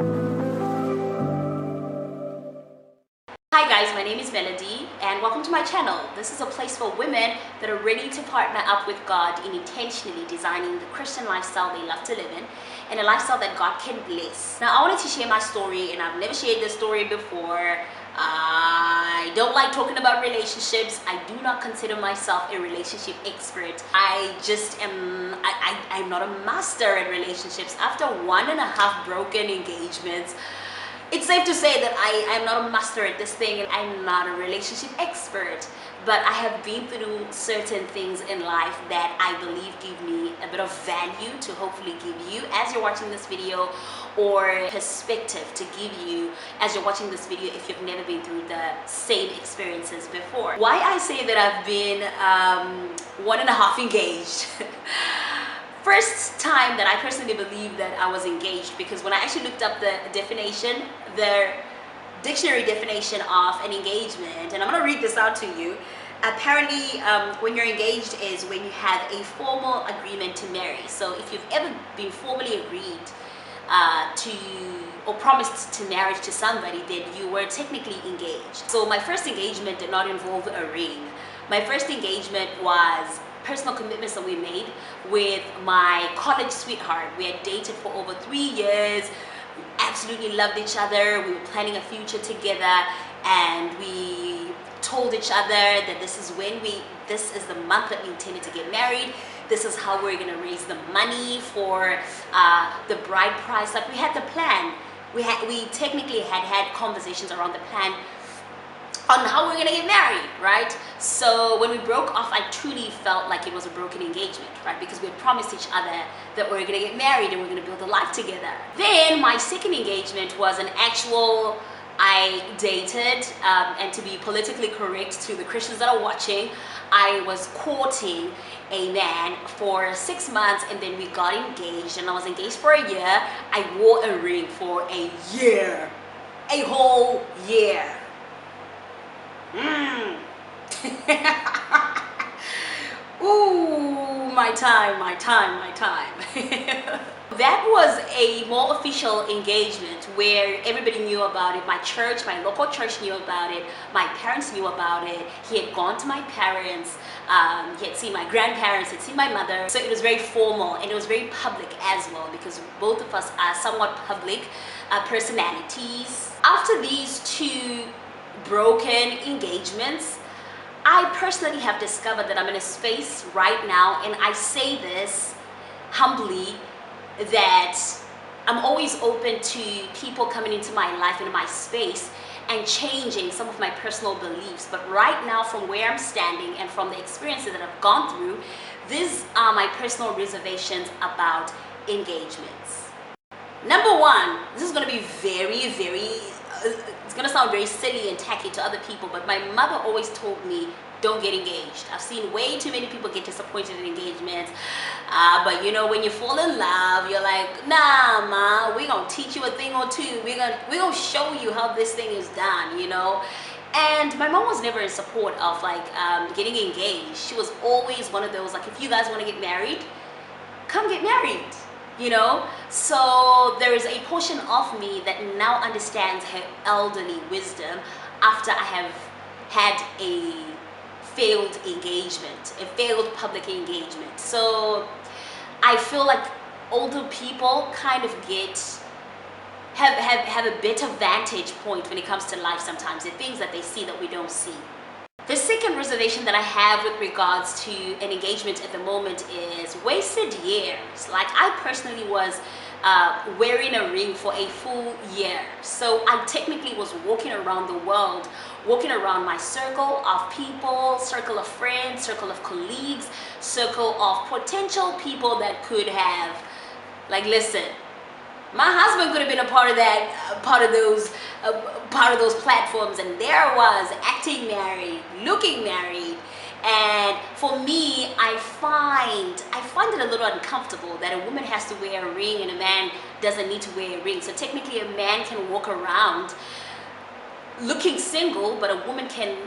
Hi guys, my name is Melody and welcome to my channel. This is a place for women that are ready to partner up with God in intentionally designing the Christian lifestyle they love to live in and a lifestyle that God can bless. Now I wanted to share my story, and I've never shared this story before. I don't like talking about relationships. I do not consider myself a relationship expert. I'm not a master at relationships. After 1.5 broken engagements, it's safe to say that I am not a master at this thing, and I'm not a relationship expert, but I have been through certain things in life that I believe give me a bit of value to hopefully give you as you're watching this video, or perspective to give you as you're watching this video if you've never been through the same experiences before. Why I say that I've been 1.5 engaged. First time that I personally believe that I was engaged, because when I actually looked up the definition, the dictionary definition of an engagement, and I'm going to read this out to you. Apparently, when you're engaged is when you have a formal agreement to marry. So if you've ever been formally agreed to or promised to marriage to somebody, then you were technically engaged. So my first engagement did not involve a ring. My first engagement was personal commitments that we made with my college sweetheart. We had dated for over 3 years. We absolutely loved each other. We were planning a future together, and we told each other that this is the month that we intended to get married. This is how we're gonna raise the money for the bride price. Like, we had the plan. We technically had conversations around the plan on how we're gonna get married, right? So when we broke off, I truly felt like it was a broken engagement, right? Because we had promised each other that we're gonna get married and we're gonna build a life together. Then my second engagement was an actual, I dated, and to be politically correct to the Christians that are watching, I was courting a man for 6 months, and then we got engaged, and I was engaged for a year. I wore a ring for a year, a whole year. Ooh, my time. That was a more official engagement where everybody knew about it. My church, my local church knew about it. My parents knew about it. He had gone to my parents. He had seen my grandparents, he had seen my mother. So it was very formal, and it was very public as well, because both of us are somewhat public personalities. After these 2 broken engagements, I personally have discovered that I'm in a space right now, and I say this humbly, that I'm always open to people coming into my life, into my space, and changing some of my personal beliefs. But right now, from where I'm standing and from the experiences that I've gone through, these are my personal reservations about engagements. Number 1, this is going to be it's going to sound very silly and tacky to other people, but my mother always told me, don't get engaged. I've seen way too many people get disappointed in engagements, but you know, when you fall in love, you're like, nah, ma, we're going to teach you a thing or two. We're gonna show you how this thing is done, you know. And my mom was never in support of getting engaged. She was always one of those, like, if you guys want to get married, come get married. You know, so there is a portion of me that now understands her elderly wisdom after I have had a failed engagement, a failed public engagement. So I feel like older people kind of have a better vantage point when it comes to life sometimes, the things that they see that we don't see. The second reservation that I have with regards to an engagement at the moment is wasted years. Like, I personally was wearing a ring for a full year. So I technically was walking around the world, walking around my circle of people, circle of friends, circle of colleagues, circle of potential people that could have, like, listen, my husband could have been a part of that, part of those platforms, and there I was acting married, looking married. And for me, I find it a little uncomfortable that a woman has to wear a ring and a man doesn't need to wear a ring. So technically, a man can walk around looking single, but a woman can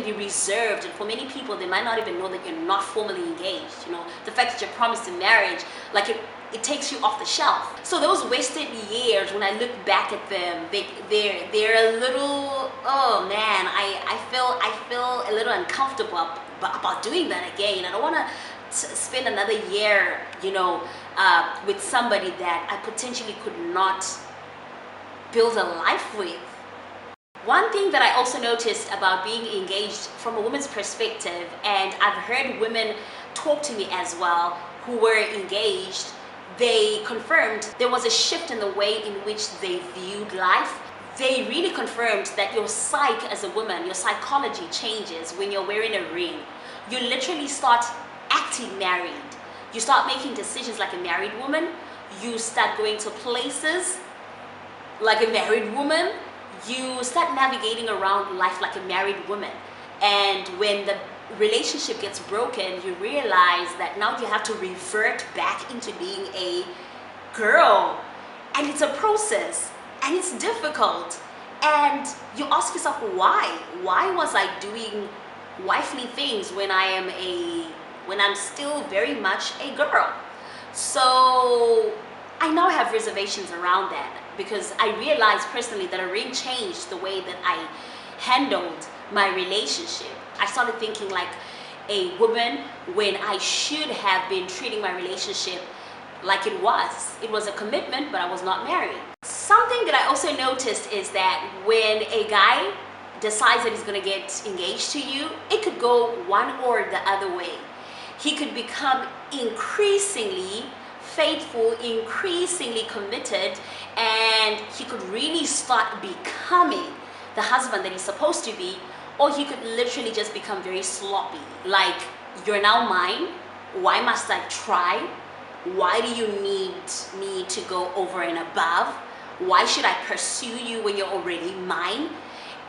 be reserved. And for many people, they might not even know that you're not formally engaged. You know, the fact that you're promised in marriage, like, it takes you off the shelf. So those wasted years, when I look back at them, they're a little, oh man, I feel a little uncomfortable about doing that again. I don't want to spend another year, with somebody that I potentially could not build a life with. One thing that I also noticed about being engaged from a woman's perspective, and I've heard women talk to me as well who were engaged, they confirmed there was a shift in the way in which they viewed life. They really confirmed that your psyche as a woman, your psychology changes when you're wearing a ring. You literally start acting married. You start making decisions like a married woman. You start going to places like a married woman. You start navigating around life like a married woman. And when the relationship gets broken, you realize that now you have to revert back into being a girl. And it's a process, and it's difficult. And you ask yourself, why? Why was I doing wifely things when I'm still very much a girl? So I now have reservations around that, because I realized personally that a ring changed the way that I handled my relationship. I started thinking like a woman when I should have been treating my relationship like it was. It was a commitment, but I was not married. Something that I also noticed is that when a guy decides that he's going to get engaged to you, it could go one or the other way. He could become increasingly faithful, increasingly committed, and he could really start becoming the husband that he's supposed to be, or he could literally just become very sloppy. Like, you're now mine. Why must I try? Why do you need me to go over and above? Why should I pursue you when you're already mine?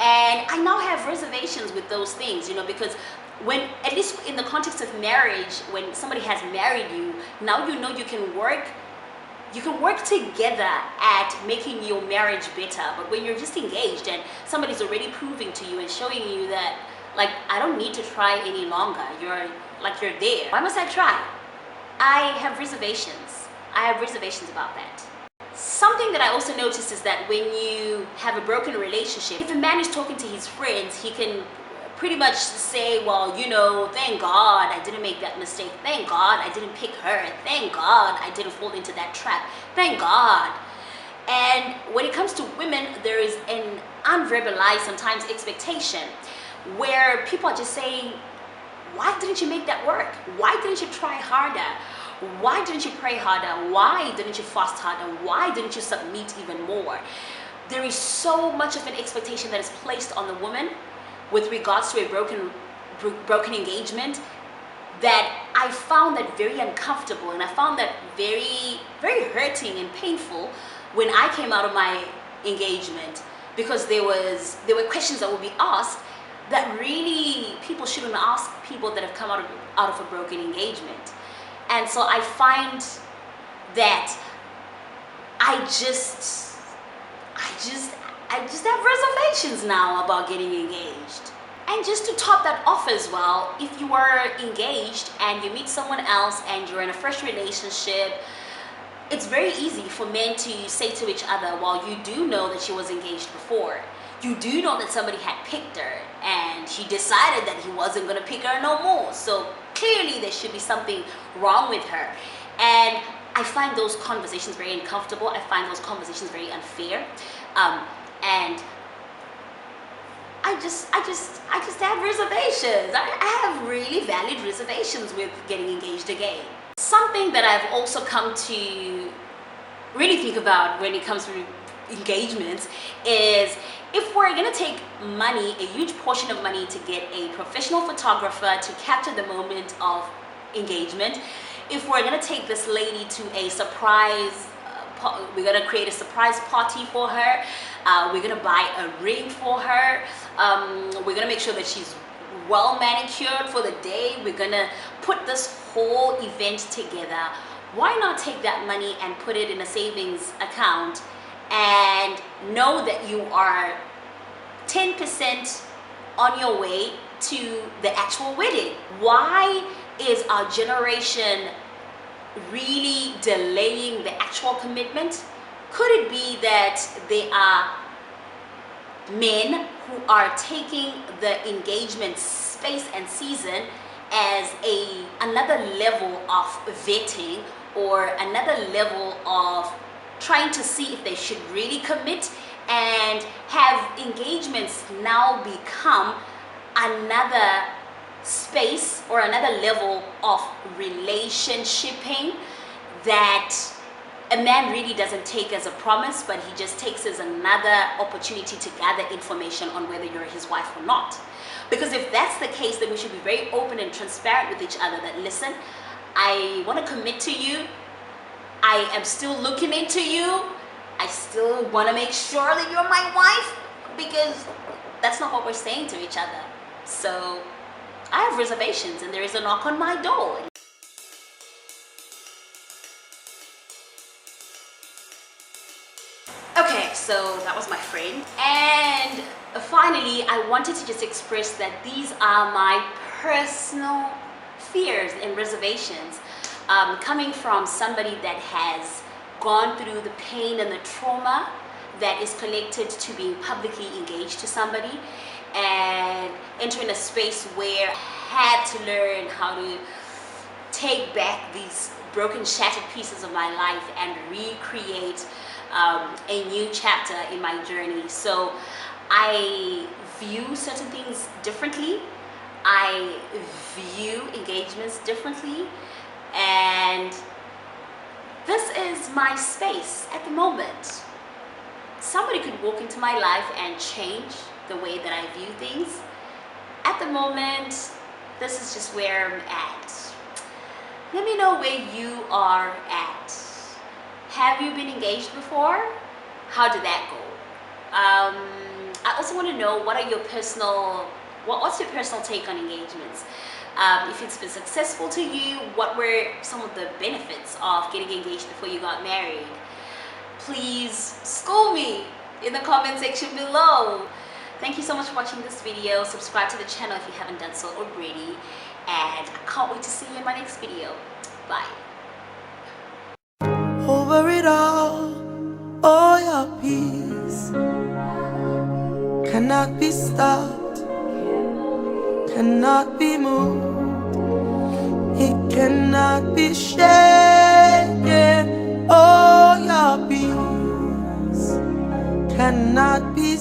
And I now have reservations with those things, because when, at least in the context of marriage, when somebody has married you, now you can work together at making your marriage better. But when you're just engaged and somebody's already proving to you and showing you that, like, I don't need to try any longer, you're there, why must I try? I have reservations about that. Something that I also noticed is that when you have a broken relationship, if a man is talking to his friends, he can pretty much say, well, thank God I didn't make that mistake. Thank God I didn't pick her. Thank God I didn't fall into that trap. Thank God. And when it comes to women, there is an unverbalized sometimes expectation where people are just saying, why didn't you make that work? Why didn't you try harder? Why didn't you pray harder? Why didn't you fast harder? Why didn't you submit even more? There is so much of an expectation that is placed on the woman with regards to a broken engagement, that I found that very uncomfortable, and I found that very, very hurting and painful when I came out of my engagement, because there were questions that would be asked that really people shouldn't ask people that have come out of a broken engagement. And so I find that I just have reservations now about getting engaged. And just to top that off as well, if you are engaged and you meet someone else and you're in a fresh relationship, it's very easy for men to say to each other, well, you do know that she was engaged before. You do know that somebody had picked her and he decided that he wasn't going to pick her no more. So clearly there should be something wrong with her. And I find those conversations very uncomfortable. I find those conversations very unfair. And I just have reservations. I have really valid reservations with getting engaged again. Something that I've also come to really think about when it comes to engagements is, if we're going to take money, a huge portion of money, to get a professional photographer to capture the moment of engagement, if we're going to take this lady to a surprise, we're going to create a surprise party for her, we're going to buy a ring for her, we're going to make sure that she's well manicured for the day, we're going to put this whole event together, why not take that money and put it in a savings account and know that you are 10% on your way to the actual wedding? Why is our generation really delaying the actual commitment? Could it be that they are men who are taking the engagement space and season as another level of vetting, or another level of trying to see if they should really commit, and have engagements now become another space or another level of relationshiping that a man really doesn't take as a promise, but he just takes as another opportunity to gather information on whether you're his wife or not. Because if that's the case, then we should be very open and transparent with each other that, listen, I want to commit to you. I am still looking into you. I still want to make sure that you're my wife, because that's not what we're saying to each other. So I have reservations, and there is a knock on my door. Okay, so that was my friend. And finally, I wanted to just express that these are my personal fears and reservations, coming from somebody that has gone through the pain and the trauma that is connected to being publicly engaged to somebody, and entering a space where I had to learn how to take back these broken, shattered pieces of my life and recreate a new chapter in my journey. So I view certain things differently. I view engagements differently, and this is my space at the moment. Somebody could walk into my life and change the way that I view things. At the moment, this is just where I'm at. Let me know where you are at. Have you been engaged before? How did that go? I also want to know, what's your personal take on engagements? If it's been successful to you, what were some of the benefits of getting engaged before you got married? Please school me in the comment section below. Thank you so much for watching this video. Subscribe to the channel if you haven't done so already, and I can't wait to see you in my next video. Bye. Over it all your peace cannot be stopped, cannot be moved, it cannot be shaken. All your peace cannot be